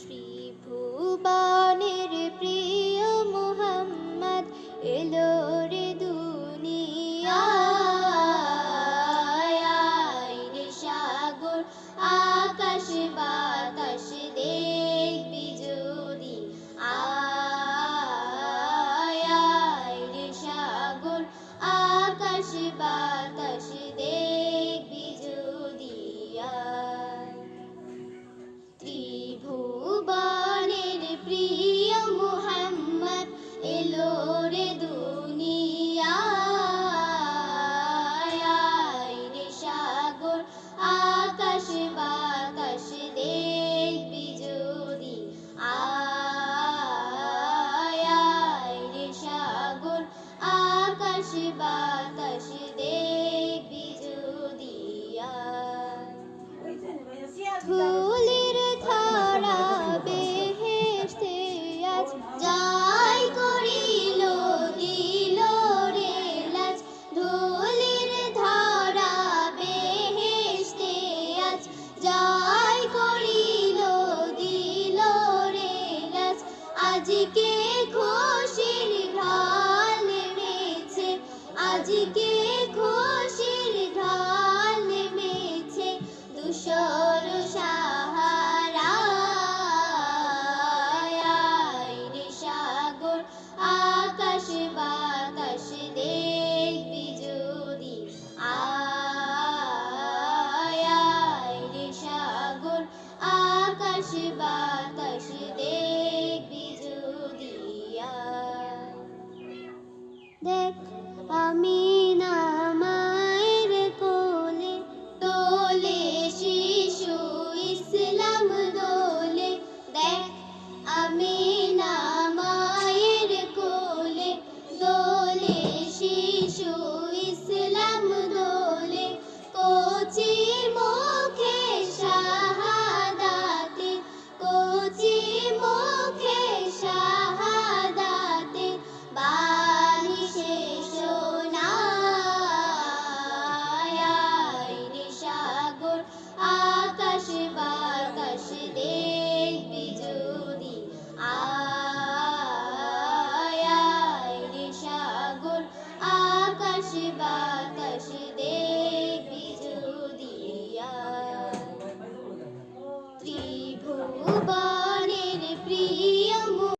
ত্রিভুবনের প্রিয় মুহাম্মদ এলো রে দুনিয়ায়। আয় রে সাগর আকাশ বাতাস দেখবি যদি, আয় রে সাগর আকাশ বাতাস দেখবি যদি। ত্রিভুবনের প্রিয় মুহাম্মদ এলো রে দুনিয়ায়। আয় রে সাগর আকাশ বাতাস দেখবি যদি, আয় রে সাগর আকাশ বাতাস দেখবি যদি। ধুলির ধরা বেহেশতে আজ যাই করিল দিল রে লাজ। ধুলির ধরা বেহেশতে আজ যাই করিল দিল রে লাজ। আজকে খুশির ঢাল নেমেছে, আজকে খুশির ঢাল নেমেছে ধূসর সাহারায়। আয় রে সাগর আকাশ বাতাস দেখবি যদি, আয় রে সাগর আকাশ বাতাস দেখবি যদি। দেখ আমিনা মায়ের কোলে দোলে শিশু ইসলাম দোলে। দেখ আমিনা মায়ের কোলে দোলে শিশু ইসলাম দোলে। কচি মুখে শাহাদাতে, কচি মুখে শাহাদাতে বাণী শেষ শোনায়। আয় রে সাগর আকাশ বাতাস দেখবি যদি, আয় রে সাগর আকাশ বাতাস